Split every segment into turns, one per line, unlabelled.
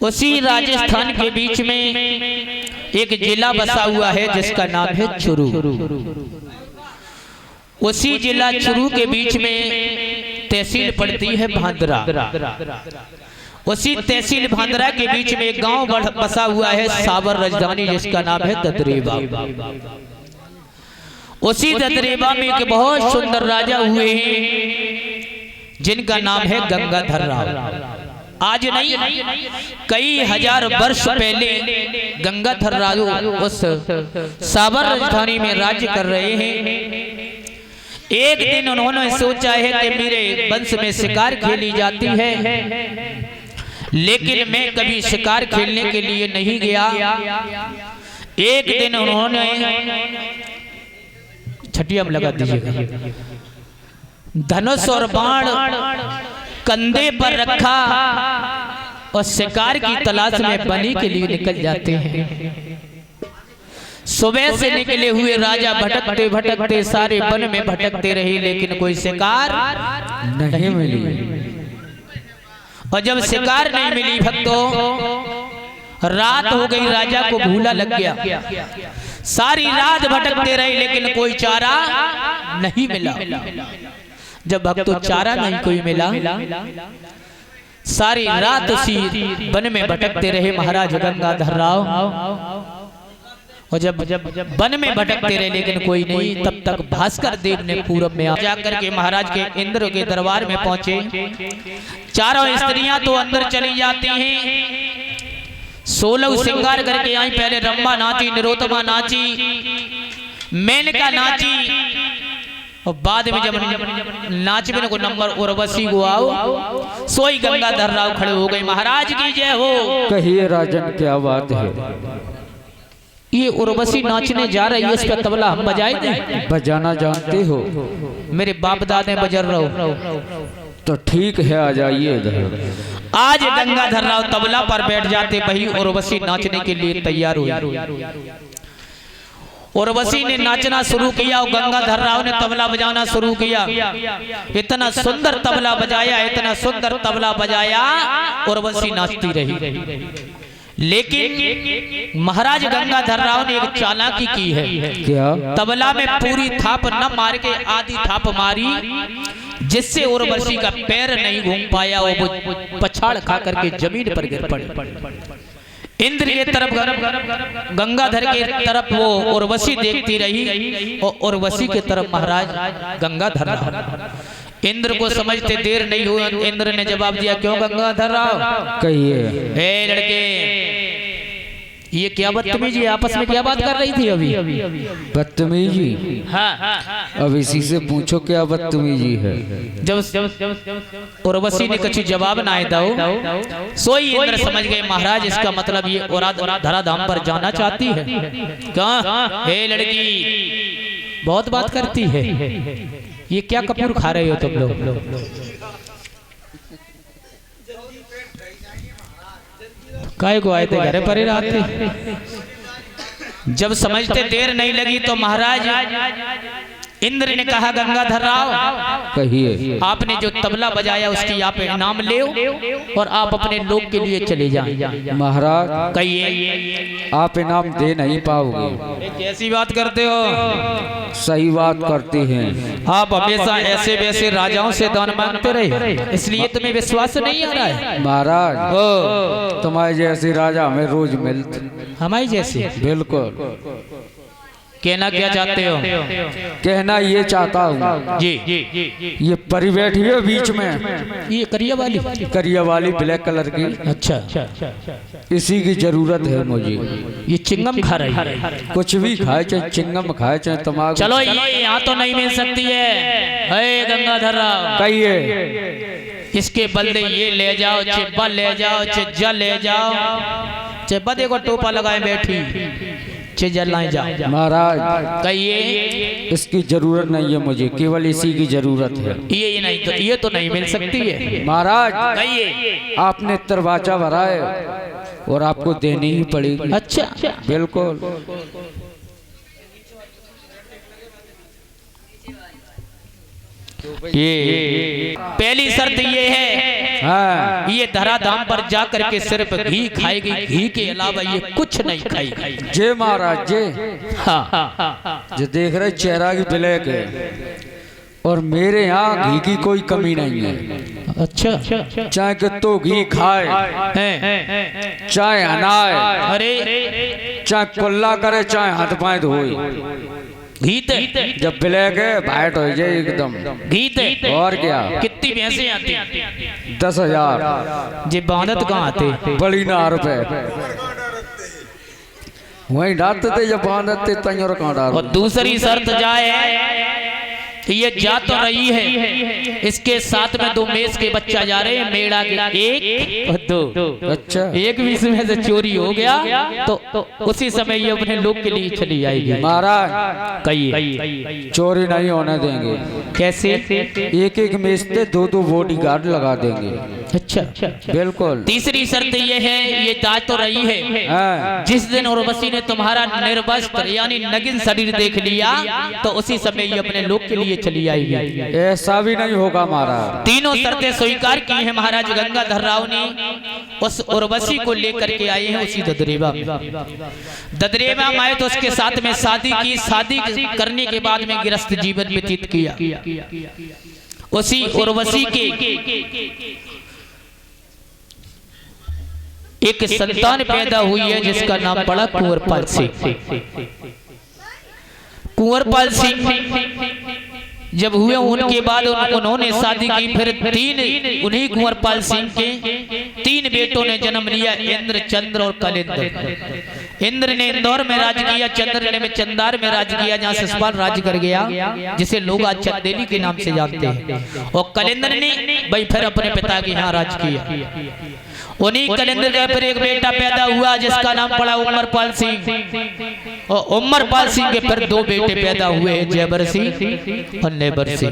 उसी राजस्थान के बीच में एक जिला बसा हुआ है जिसका नाम है चुरू। उसी जिला चुरू के बीच में तहसील पड़ती है भांदरा। उसी तहसील भांदरा के बीच में एक गांव बसा हुआ है साबर राजधानी जिसका नाम है ददरेवा। उसी ददरेवा में एक बहुत सुंदर राजा हुए हैं जिनका नाम है गंगाधर राव। आज नहीं, कई हजार वर्ष पहले गंगाधर राव उस साबर राजधानी में राज्य कर रहे हैं। एक दिन उन्होंने सोचा है कि मेरे वंश में शिकार खेली जाती है, लेकिन मैं कभी शिकार खेलने के लिए नहीं गया। एक दिन उन्होंने छटिया में लगा दीजिएगा, धनुष और बाण कंधे पर रखा और शिकार की तलाश में बनी के लिए निकल जाते हैं। सुबह से निकले हुए राजा भटकते भटकते सारे वन में भटकते रहे, लेकिन कोई शिकार नहीं मिली। और जब शिकार नहीं मिली भक्तों, रात हो गई, राजा को भूला लग गया। सारी रात भटकते रहे लेकिन कोई चारा नहीं मिला। जब भक्तों चारा नहीं कोई मिला, सारी रात उसी वन में भटकते रहे महाराज गंगाधर राव। और जब वन में भटकते रहे लेकिन कोई नहीं, तब तक भास्कर देव ने पूरब में जाकर के महाराज के इंद्र के दरबार में पहुंचे। चारों स्त्रियां तो अंदर चली जाती हैं, 16 श्रृंगार करके आई। पहले रंभा नाची, निरोत्तमा नाची, मेनका नाची, और बाद में जब नाचने को नंबर उर्वशी को आओ, सोई गंगाधर राव खड़े हो गए। महाराज की जय हो।
कहिए राजन क्या बात है?
ये उर्वशी नाचने जा रही है, इस पर तबला हम बजाए दें?
बजाना जानते हो?
मेरे बाप दादे बजर रहो।
तो ठीक है, आ जाइए इधर।
आज गंगाधर राव तबला पर बैठ जाते, वही उर्वशी नाचने के लिए तैयार हुई। उर्वशी ने नाचना शुरू किया और गंगाधर राव ने तबला बजाना शुरू किया। इतना सुंदर तबला बजाया, इतना सुंदर तबला बजाया, उर्वशी नाचती रही। लेकिन महाराज गंगाधर राव ने एक चालाकी की है।
क्या?
तबला में पूरी थाप न मार के आधी थाप मारी, जिससे उर्वशी का पैर नहीं घूम पाया, वो पछाड़ खा करके जमीन पर गिर पड़े। इंद्र के तरफ, गंगाधर के तरफ वो उर्वशी देखती रही और उर्वशी के तरफ महाराज गंगाधर राव। इंद्र को समझते देर नहीं हुई, इंद्र ने जवाब दिया, क्यों गंगाधर राव?
कहिए।
हे लड़के, ये क्या बदतमीजी, आपस में क्या बात कर रही थी अभी?
बदतमीजी?
हाँ।
अब इसी से पूछो क्या बदतमीजी है।
जब उर्वशी ने कुछ जवाब ना दो, सोई इंद्र समझ गए महाराज इसका मतलब ये धराधाम पर जाना चाहती है। कहाँ? हे लड़की, बहुत बात करती है, ये क्या कपूर खा रहे हो तुम लोग? काय को आए थे घरे पर ही रहते। जब समझते देर नहीं लगी तो महाराज इंद्र ने कहा, गंगाधर राव
कहिए।
आपने जो तबला बजाया उसकी आप इनाम ले और आप अपने लोग के लिए चले जाएं।
महाराज
कहिए।
आप इनाम दे नहीं पाओगे।
कैसी बात करते हो?
सही बात करते हैं।
आप हमेशा ऐसे वैसे राजाओं से दान मांगते रहे, इसलिए तुम्हें विश्वास नहीं आ रहा है।
महाराज तुम्हारे जैसे राजा हमें रोज मिलते।
हमारी जैसे?
बिल्कुल।
कहना क्या चाहते हो?
कहना ये चाहता हूँ
जी,
ये परी बैठी है बीच में,
ये करिया वाली
ब्लैक कलर की।
अच्छा,
इसी की जरूरत है मुझे।
ये चिंगम खा रही है।
कुछ भी खाए, चाहे चिंगम खाए चाहे तमाकू।
चलो ये यहाँ तो नहीं मिल सकती है। हे गंगाधर राव
कहिए।
इसके बदले ये ले जाओ, चिब्बा ले जाओ, चिज्जा ले जाओ। चिब्बा देखो टोपा लगाए बैठी, चिज्जा लाए जाओ।
महाराज
कहिए।
इसकी जरूरत नहीं है मुझे, केवल इसी की जरूरत है।
ये नहीं तो ये तो नहीं मिल सकती है।
महाराज
कहिए।
आपने तरवाचा भरा है और आपको देनी ही पड़ेगी।
अच्छा,
बिल्कुल। ये
पहली शर्त ये है,
हाँ
ये धराधाम पर जाकर के सिर्फ घी खाएगी, घी के अलावा ये कुछ नहीं खाएगी।
जय महाराज जय।
हाँ
जो देख रहे चेहरा की ब्लैक है और मेरे यहाँ घी की कोई कमी नहीं है।
अच्छा,
चाहे कि तो घी खाए
हैं
चाहे हनाए,
अरे
चाहे कुल्ला करे चाहे हाथ पाए धोए,
घी ते
जब ब्लैक है वाइट हो जाए एकदम।
घी ते
और क्या,
कितनी भैंसे आती?
10,000
जी बांधत कहाँ आते?
बड़ी नार पे वहीं डालते थे जब बांधते तैयार कहाँ डाल।
और दूसरी शर्त जाए, ये जा तो रही है, इसके साथ में 2 मेष के बच्चा जा रहे हैं, मेढ़ा के 1 और 2।
अच्छा,
एक भी इसमें से चोरी हो गया तो उसी समय ये अपने लोग के लिए चली आएगी।
महाराज
कहिए
चोरी नहीं होने देंगे।
कैसे?
एक एक मेज पे 2-2 बॉडीगार्ड लगा देंगे।
अच्छा,
बिल्कुल।
तीसरी शर्त ये है, ये जा तो रही है,
हाँ।
जिस दिन उर्वशी ने तुम्हारा निर्वस्त्र यानी नगिन शरीर देख लिया तो उसी समय ये अपने लोग के लिए चली आएगी।
ऐसा भी नहीं होगा महाराज।
तीनों शर्तें स्वीकार की हैं महाराज गंगाधर राव ने। उस उर्वशी को लेकर के आए हैं उसी ददरेवा में। ददरेवा में आए तो उसके साथ में शादी की, शादी करने के बाद में गृहस्थ जीवन व्यतीत किया। उसी उर्वशी के एक संतान पैदा हुई है जिसका नाम पड़ा कुंवरपाल सिंह। कुंवरपाल सिंह जब हुए उनके बाद उन्होंने शादी की, फिर 3 उन्हीं कुंवरपाल सिंह के 3 बेटों ने जन्म लिया, इंद्र, चंद्र और कलिंद्र। इंद्र ने इंदौर में राज किया, चंद्र ने चंदार में राज किया जहाँ शिशुपाल राज कर गया, जिसे लोग आज चंदेली के नाम से जानते हैं। और कलिंद्र ने भाई फिर अपने पिता के यहाँ राज किया। उन्हीं कलिंद्र के फिर एक बेटा पैदा हुआ जिसका नाम पड़ा उमरपाल सिंह। और उमरपाल सिंह के फिर 2 बेटे पैदा हुए, जयबर सिंह और नेबर सिंह।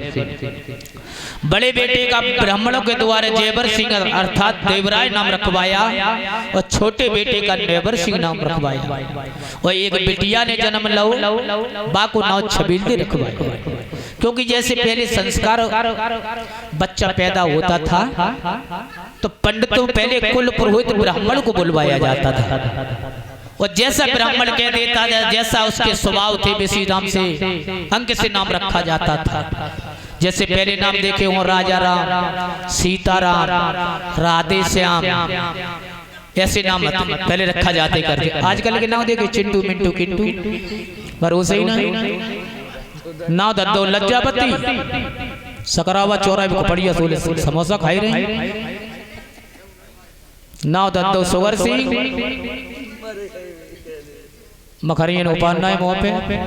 बड़े बेटे का ब्राह्मणों के द्वारा जयबर सिंह अर्थात देवराय नाम रखवाया और छोटे बेटे का नेबर सिंह नाम रखवाया। और एक बिटिया ने जन्म लो, बाको नाम छबील रखवाया, क्योंकि जैसे पहले संस्कार बच्चा पैदा होता था तो पंडितों पहले कुल पुरोहित ब्राह्मण को बुलवाया जाता था। और जैसा ब्राह्मण कह देता था, जैसा उसके स्वभाव थे वैसी नाम से अंक से नाम रखा जाता था। जैसे पहले नाम देखे हो राजा राम, सीताराम, राधे श्याम, ऐसे नाम पहले रखा जाते करते। आजकल के नाम देखे चिंटू, मिंटू, किंटू, भरोसा ही नहीं। नाव दद्दो लज्जापति, सकरावा चौराहे को पड़िया सोले समोसा खाई रहे। नाव दद्दो सुगर सिंह, मखरियन उपान्ना है मुँह पे।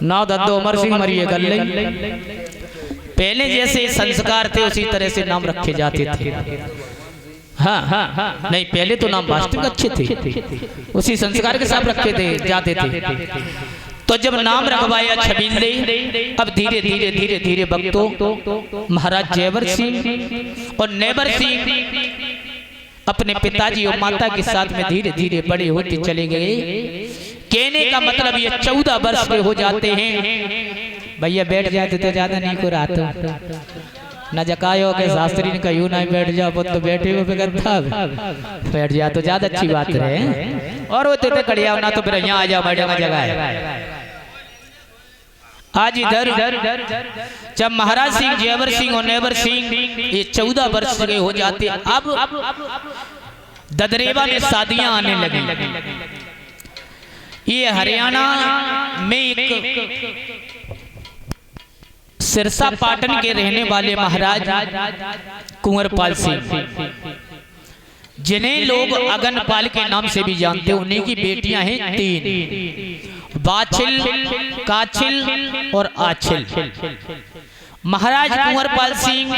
नाव दद्दो अमर सिंह मरिए गल्ले। पहले जैसे संस्कार थे उसी तरह से नाम रखे जाते थे। हाँ, नहीं पहले तो नाम वास्तविक अच्छे थे, उसी संस्कार के साथ रखे थे जाते थे। तो जब नाम रखवाया छबीले, अब धीरे धीरे धीरे धीरे भक्तों महाराज जयवर सिंह और नेबर सिंह अपने पिताजी और माता के साथ में धीरे धीरे बड़े होते चले गए। कहने का मतलब ये 14 वर्ष के हो जाते हैं। भैया बैठ जाते तो ज्यादा नहीं को रात न जकायो के शास्त्री ने कहा नहीं बैठ जाओ, तो बैठे हुए बगैर था बैठ जाओ तो ज्यादा अच्छी बात रहे। और होते थे कड़िया ना तो फिर यहाँ आ जाओ, बैठने का जगह है। आज इधर जब महाराज सिंह, जयवर सिंह और नेबर सिंह ये 14 वर्ष के हो जाते, अब ददरेवा में शादियां आने लगी। ये हरियाणा में एक सिरसा पाटन के रहने वाले महाराज कुंवरपाल सिंह, जिन्हें लोग अगनपाल के नाम से भी जानते हैं, उन्हीं की बेटियां हैं 3, बाछिल, काछिल और आछिल। महाराज कुंवरपाल सिंह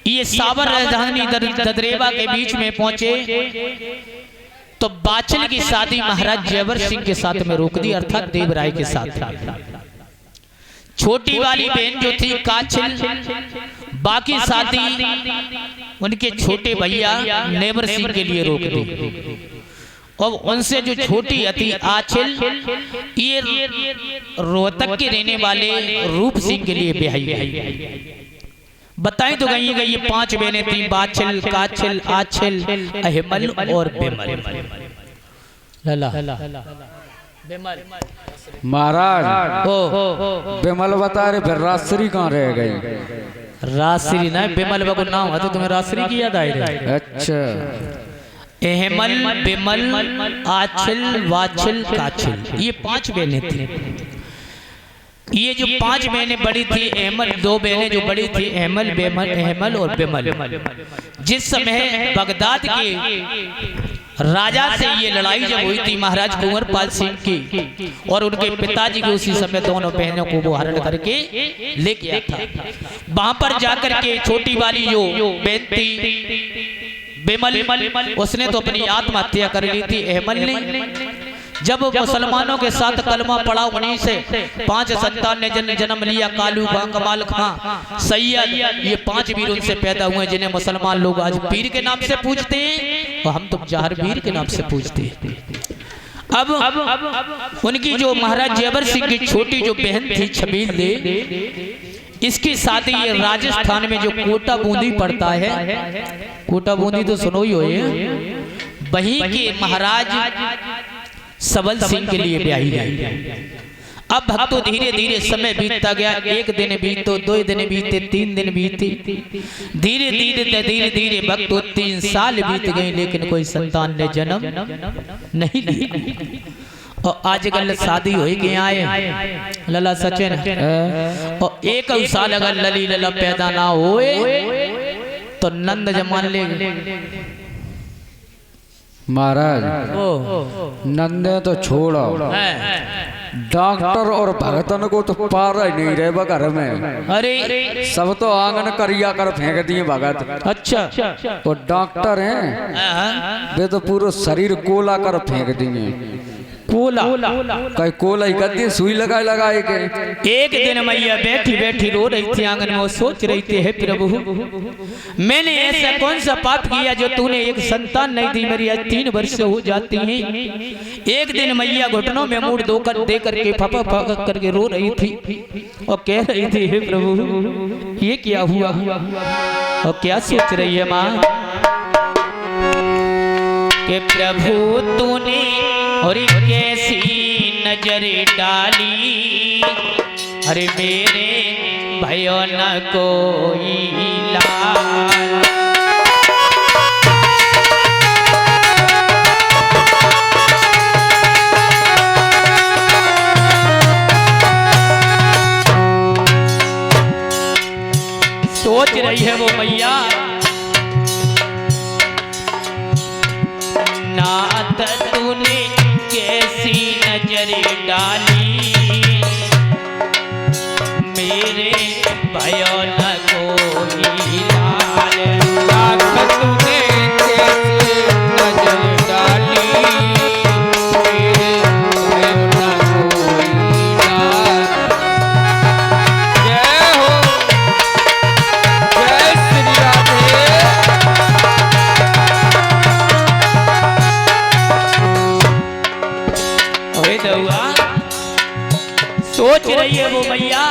ये सावर राजधानी ददरेवा के बीच में पहुंचे तो बाछिल की शादी महाराज जयवर सिंह के साथ में रोक दी, अर्थात देवराय के साथ। छोटी वाली बहन जो थी काछिल, बाकी शादी उनके छोटे भैया नेबर सिंह के लिए रोक दी। और उनसे जो छोटी अति आंचल, ये रोहतक के रहने वाले रूप सिंह के लिए ब्याही है। बताएं तो गई ये 5 बहनें थी, बाछल, काछल, आछल, अहमल और बेमल। लला बेमल
महाराज
ओ
बेमल बता रहे, फिर राजश्री कहाँ रह गई?
राजश्री ना, बेमल बाबू नाम है तो तुम्हें राजश्री की याद आई रही।
अच्छा,
अहमल, बेमल, आछल, वाछल, काछल, ये 5 बहनें थी। ये जो 5 बहनें बड़ी थी, अहमल 2 बहनें जो बड़ी थी, अहमल, बेमल, अहमल और बेमल। जिस समय बगदाद के राजा से ये लड़ाई जब हुई थी महाराज कुंवरपाल सिंह की, और उनके पिताजी के उसी समय दोनों बहनों को वो हरण करके ले गया था। वहां पर जाकर के छोटी वाली जो बहन थी बेमल, उसने तो अपनी आत्महत्या कर ली थी। अहमल ने जब मुसलमानों के साथ कलमा पड़ा, उन्हीं से 5 संतान ने जन्म लिया। कालू खां, कमाल खां, सैयद, ये 5 वीर उनसे पैदा हुए जिन्हें मुसलमान लोग आज पीर के नाम से पूजते हैं और हम तो जहर वीर के नाम से पूजते हैं। अब उनकी जो महाराज जयवर सिंह की छोटी जो बहन थी छबील दे, इसकी शादी ये राजस्थान में जो कोटा बूंदी पड़ता है, कोटा बूंदी तो सुनो ही हो, वहीं के महाराज सबल सिंह के लिए ब्याही गई। अब भक्तों धीरे धीरे समय बीतता गया। 1 दिन बीतो, 2 दिन बीते, 3 दिन बीते, धीरे धीरे भक्तों 3 साल बीत गए, लेकिन कोई संतान ने जन्म नहीं लिया। और आजकल शादी हो गई आए लला सचिन, और 1 साल अगर लली लला पैदा ना होए तो नंद जमान ले।
महाराज नंदे तो छोड़ो, डॉक्टर और भगतन को तो पार ही नहीं रहे घर में।
अरे
सब तो आंगन करिया कर फेंक दिए भगत।
अच्छा,
और डॉक्टर हैं वे तो पूरा शरीर कोला कर फेंक दिए।
कोला
कई कोला ही करती, सुई लगाए के।
एक दिन मैया बैठी बैठी रो रही थी आंगन में, वो सोच रही थी, हे प्रभु मैंने ऐसा कौन सा पाप किया जो तूने एक संतान नहीं दी, मेरी आज 3 वर्ष हो जाती हैं। एक दिन मैया घुटनों में मुंह दे करके फपा करके रो रही थी और कह रही थी, हे प्रभु ये क्या हुआ? और क्या सोच रही है माँ कि प्रभु तूने और कैसी नजर डाली, अरे मेरे भयो न कोई लाल। सोच रही है वो मैया, नाथ तूने कैसी नजर डाली, मेरे भयो न कोई लाल। नाथ तूने कैसी नजर डाली, मेरे भयो न कोई लाल। जय हो, जय श्री राधे। सोच रही है वो मैया,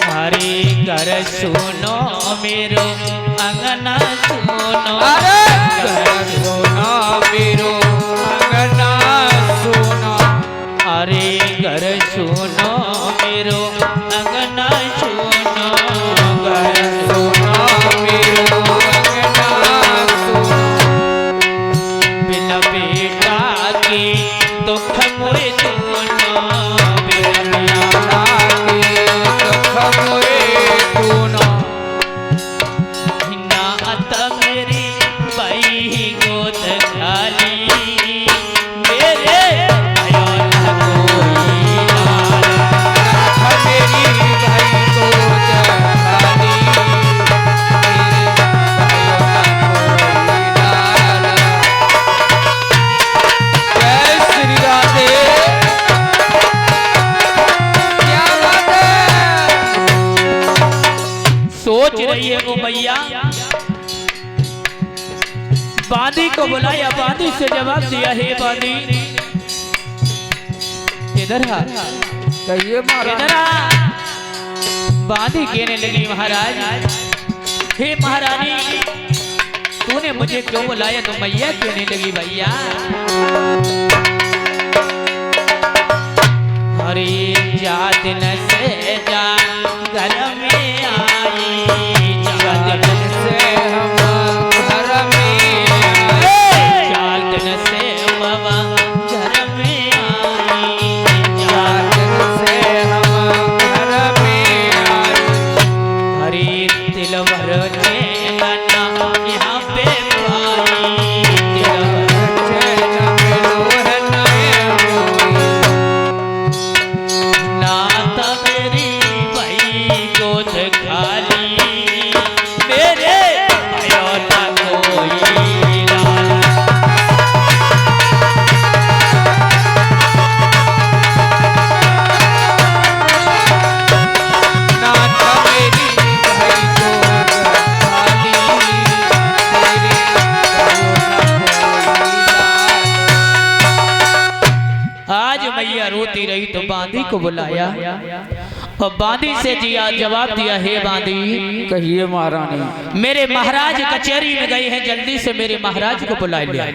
हरे घर सुनो मेरो अंगना सुनो, घर सुनो मेरो अंगना सुनो, अरे घर सुनो मेरो अंगना सुनो, घर सुनो मेरो अंगना सुनो। बिना बेटा के दुख मोरे दोनों, बिना बेटा के दुख मोरे दोनों। नात मेरी भाई गोद खाली, मेरे भयो न कोई लाल। मेरी भाई गोद खाली, सोच रही है वो मैया, बांदी को बुलाया, बांदी से जवाब दिया, हे बांदी इधर आ,
कहिए महाराज।
इधर आ। बांदी कहने लगी, महाराज हे महारानी तूने मुझे क्यों बुलाया? तो मैया कहने लगी, भैया अरे जात न से जा घर में आई, जात न से हम घर में आई, जात न से बाबा घर में आई, जात न से हम घर में आई। अरे दिल भर चैना यहाँ पे पाई, दिल भर चैना नाता मेरी भाई गोद खाली, मेरे भयो ना कोई लाला। नाता मेरी भाई गोद खाली, मेरे आज मैया रोती रही तो बांदी को बुलाया और बांदी से जिया जवाब दिया, हे बांदी
कहिए महारानी।
मेरे महाराज कचहरी में गए हैं, जल्दी से मेरे महाराज को बुला लिया।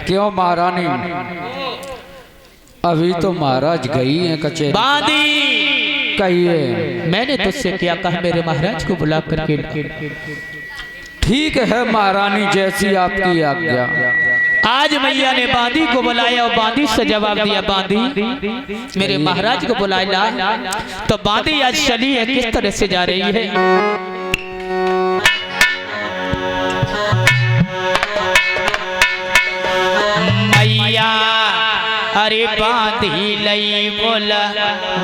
क्यों महारानी? अभी तो महाराज गई हैं कचहरी।
बांदी
कहिए।
मैंने तुझसे क्या कहा? मेरे महाराज को बुला करके।
ठीक है महारानी, जैसी आपकी आज्ञा।
आज मैया ने बांदी को बुलाया और बांदी से जवाब दिया, बांदी मेरे महाराज को बुलाया। तो बांदी आज चली है, किस तरह से जा रही है? मैया अरे बांधी लई बोला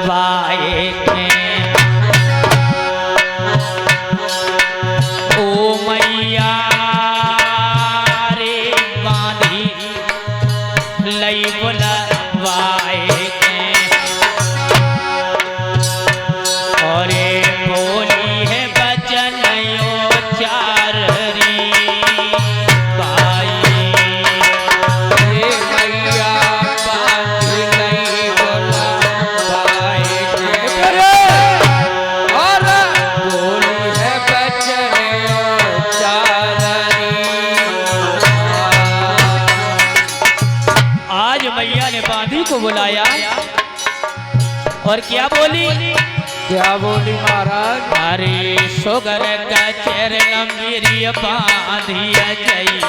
वाए थे, ओ मैया लई बोला वाए थे, और बोली है बचन यो चार री भाई, मैया बांधी लई बोला वाए थे, और बोली है बचन यो चार री। आज मैया ने बांदी को बुलाया और क्या बोली?
क्या बोली महाराज?
अरे सोगर का चरण मेरी बांधी जाइए,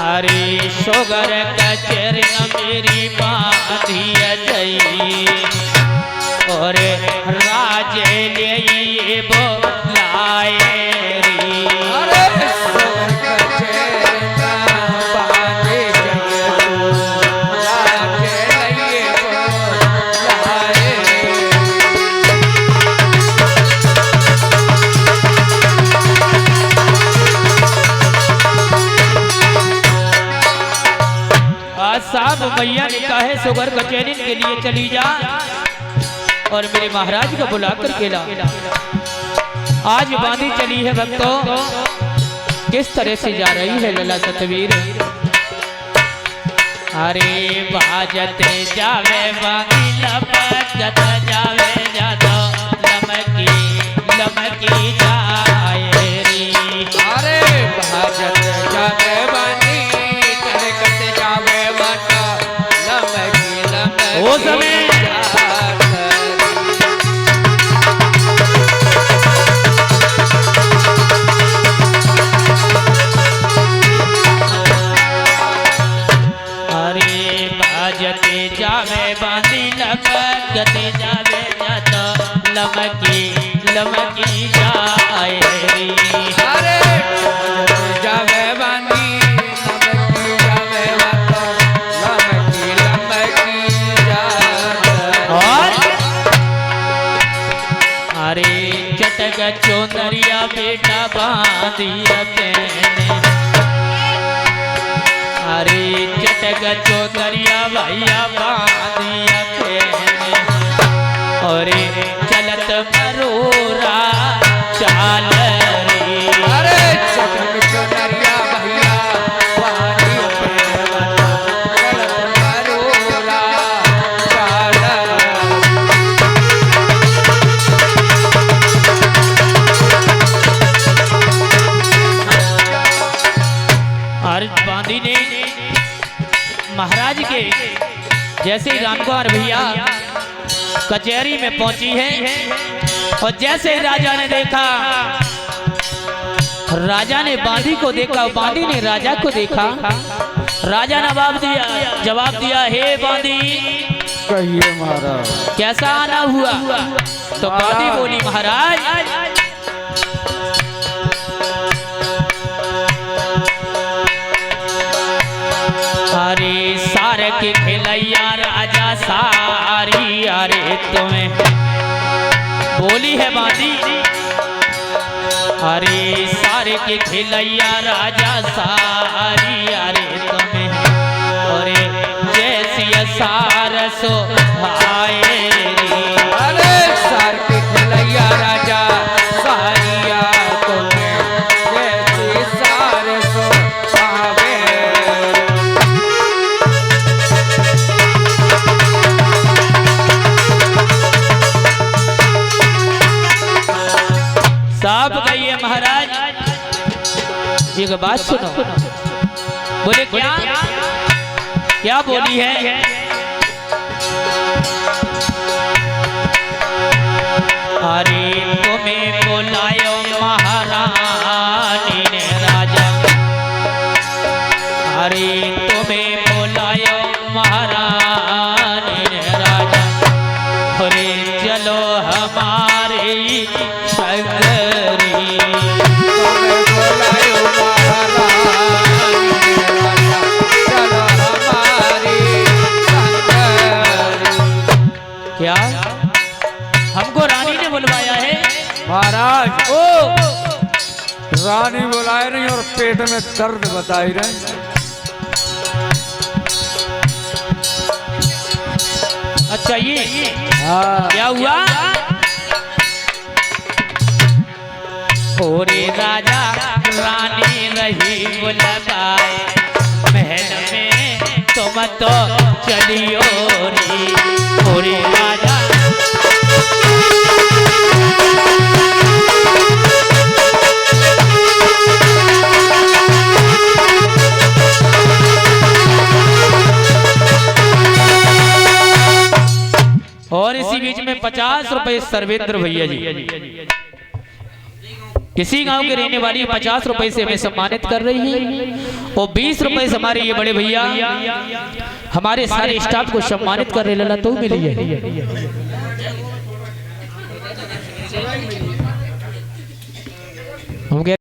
अरे सोगर का चरण मेरी बांधी जाइए, और राज ले बोलाए री। साहब मैया ने कहा है सुगर कचहरी के लिए चली जा और मेरे महाराज को बुला कर के ला। आज बांदी चली है भक्तों, किस तरह से जा रही है लला सतवीर। अरे बाजते जावे बांदी लपकत जावे जादो लमकी लमकी जाए री।
अरे बाजते जावे बांदी चलकत जावे बाटा लमकी लमकी।
ओ समय जावे बांदी लपकते जावे जातो लमकी लमकी जाए री।
अरे जावे बांदी लमकी जावे बाटा लमकी लमकी जाए।
और अरे चटक चोनरिया बेटा बांधिया तेने, अरे चटक चोनरिया भैया बांधिया तेने, और चलत मरोरा चाल रे।
अरे चटक
जैसे ही रामकुमार भैया कचहरी में पहुंची है और जैसे ही राजा ने देखा, राजा ने बांदी को देखा, बांदी ने राजा को देखा। राजा ने जवाब दिया, हे बांदी
कहिए महाराज
कैसा आना हुआ? तो बांदी बोली, महाराज अरे सारे के खिलैया राजा सारी, अरे तुम्हें बोली है बांदी, अरे सारे के खिलैया राजा सारी, अरे तुम्हें अरे जैसी सारसो भाए रे,
अरे सार के खिलैया राजा सारिया तुम्हें जैसी सारसो भावे।
साहब कहिए महाराज, एक बात सुनो। बोले क्या क्या बोली है? अरे तुम्हें बुलायो महारानी ने राजा, अरे तुम्हें बुलायो महारानी ने राजा, अरे चलो हमारे शंकरी,
तुम्हें बुलायो महारानी चलो हमारी शंकरी।
क्या हमको रानी ने बुलवाया है?
महाराज
ओ
रानी बुलाए नहीं और पेट में दर्द बताई रहे।
अच्छा ये
हाँ
क्या हुआ? ओरे राजा रानी रही बुलवाए महल में, तुम तो चलियो रे। ओरे राजा और इसी बीच में 50 रुपए सर्वेंद्र भैया जी, किसी गांव के रहने वाली 50 रुपए से हमें सम्मानित कर रही है और 20 रुपए से हमारे ये बड़े भैया हमारे सारे स्टाफ को सम्मानित कर रहे। तो मिली है।